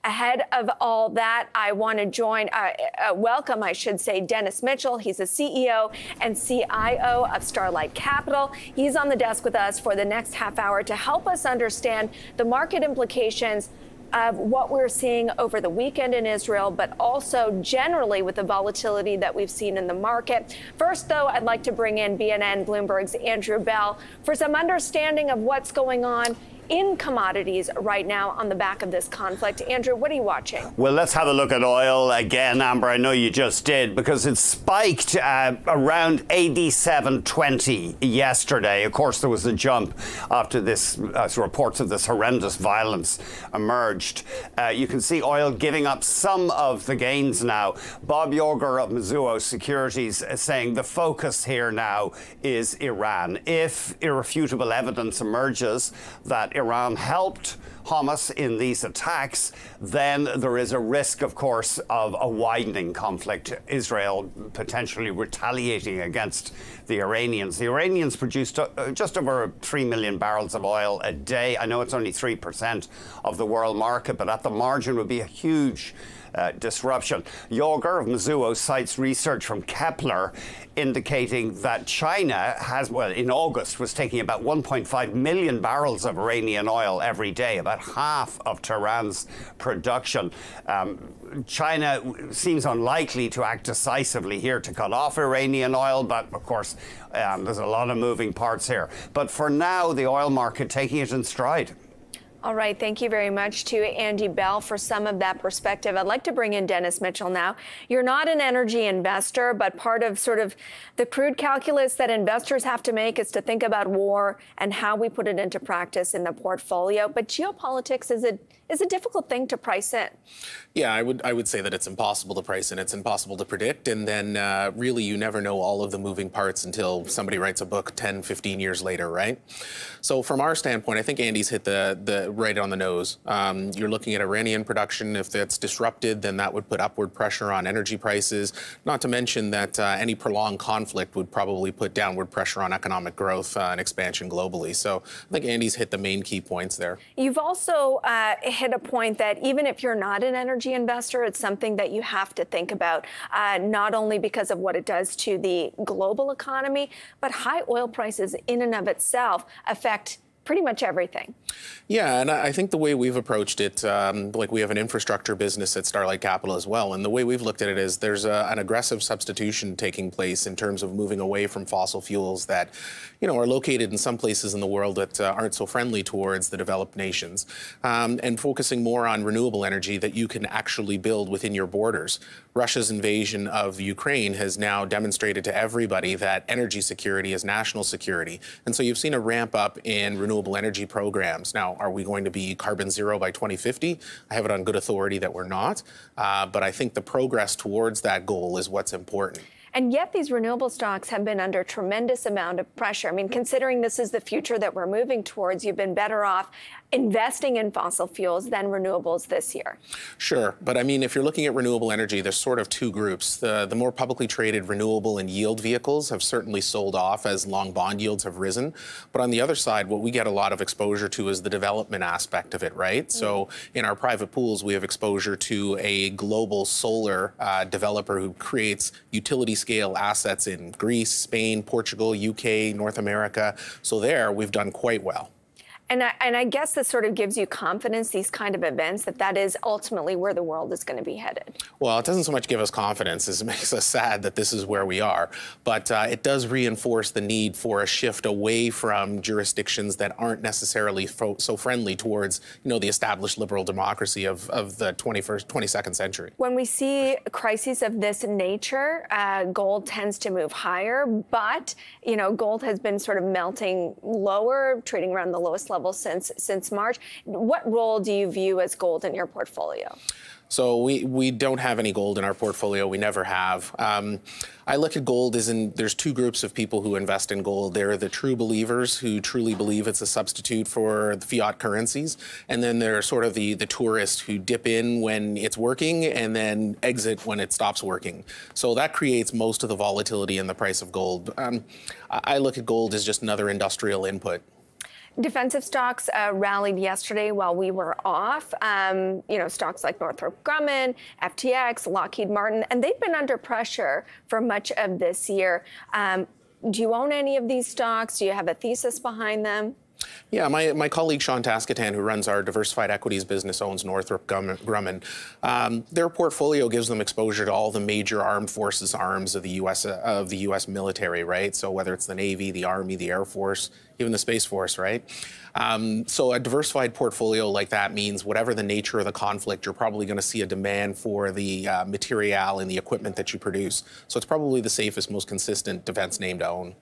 Ahead of all that, I want to welcome, I should say, Dennis Mitchell. He's the CEO and CIO of Starlight Capital. He's on the desk with us for the next half hour to help us understand the market implications of what we're seeing over the weekend in Israel, but also generally with the volatility that we've seen in the market. First, though, I'd like to bring in BNN Bloomberg's Andrew Bell for some understanding of what's going on in commodities right now on the back of this conflict. Andrew, what are you watching? Well, let's have a look at oil again, Amber. I know you just did, because it spiked around 87.20 yesterday. Of course, there was a jump after this reports of this horrendous violence emerged. You can see oil giving up some of the gains now. Bob Yorger of Mizuho Securities is saying the focus here now is Iran. If irrefutable evidence emerges that Iran helped Hamas in these attacks, then there is a risk, of course, of a widening conflict, Israel potentially retaliating against the Iranians. The Iranians produced just over 3 million barrels of oil a day. I know it's only 3% of the world market, but at the margin would be a huge disruption. Yorger of Mizuho cites research from Kepler indicating that China in August was taking about 1.5 million barrels of Iranian oil every day, about half of Tehran's production. China seems unlikely to act decisively here to cut off Iranian oil, but of course there's a lot of moving parts here. But for now, the oil market taking it in stride. All right. Thank you very much to Andy Bell for some of that perspective. I'd like to bring in Dennis Mitchell now. You're not an energy investor, but part of sort of the crude calculus that investors have to make is to think about war and how we put it into practice in the portfolio. But geopolitics is a difficult thing to price in. Yeah, I would say that it's impossible to price in. It's impossible to predict. And then really, you never know all of the moving parts until somebody writes a book 10, 15 years later, right? So from our standpoint, I think Andy's hit the right on the nose. You're looking at Iranian production. If that's disrupted, then that would put upward pressure on energy prices. Not to mention that any prolonged conflict would probably put downward pressure on economic growth and expansion globally. So I think Andy's hit the main key points there. You've also hit a point that even if you're not an energy investor, it's something that you have to think about, not only because of what it does to the global economy, but high oil prices in and of itself affect pretty much everything. Yeah, and I think the way we've approached it, like we have an infrastructure business at Starlight Capital as well, and the way we've looked at it is there's an aggressive substitution taking place in terms of moving away from fossil fuels that, are located in some places in the world that aren't so friendly towards the developed nations, and focusing more on renewable energy that you can actually build within your borders. Russia's invasion of Ukraine has now demonstrated to everybody that energy security is national security, and so you've seen a ramp up in renewable energy programs. Now, are we going to be carbon zero by 2050? I have it on good authority that we're not, but I think the progress towards that goal is what's important. And yet these renewable stocks have been under tremendous amount of pressure. I mean, considering this is the future that we're moving towards, you've been better off investing in fossil fuels than renewables this year. Sure. But I mean, if you're looking at renewable energy, there's sort of two groups. The more publicly traded renewable and yield vehicles have certainly sold off as long bond yields have risen. But on the other side, what we get a lot of exposure to is the development aspect of it, right? So in our private pools, we have exposure to a global solar developer who creates utility scale assets in Greece, Spain, Portugal, UK, North America. So there, we've done quite well. And I guess this sort of gives you confidence, these kind of events, that is ultimately where the world is going to be headed. Well, it doesn't so much give us confidence as it makes us sad that this is where we are. But it does reinforce the need for a shift away from jurisdictions that aren't necessarily so friendly towards, the established liberal democracy of the 22nd century. When we see crises of this nature, gold tends to move higher. But, gold has been sort of melting lower, trading around the lowest level since March. What role do you view as gold in your portfolio? So we don't have any gold in our portfolio. We never have. I look at gold as there's two groups of people who invest in gold. There are the true believers who truly believe it's a substitute for the fiat currencies. And then there are sort of the tourists who dip in when it's working and then exit when it stops working. So that creates most of the volatility in the price of gold. I look at gold as just another industrial input. Defensive stocks rallied yesterday while we were off. Stocks like Northrop Grumman, FTX, Lockheed Martin, and they've been under pressure for much of this year. Do you own any of these stocks? Do you have a thesis behind them? Yeah, my colleague Sean Taskatan, who runs our diversified equities business, owns Northrop Grumman. Their portfolio gives them exposure to all the major armed forces arms of the U.S. military, right? So whether it's the Navy, the Army, the Air Force, even the Space Force, right? So a diversified portfolio like that means whatever the nature of the conflict, you're probably going to see a demand for the material and the equipment that you produce. So it's probably the safest, most consistent defense name to own.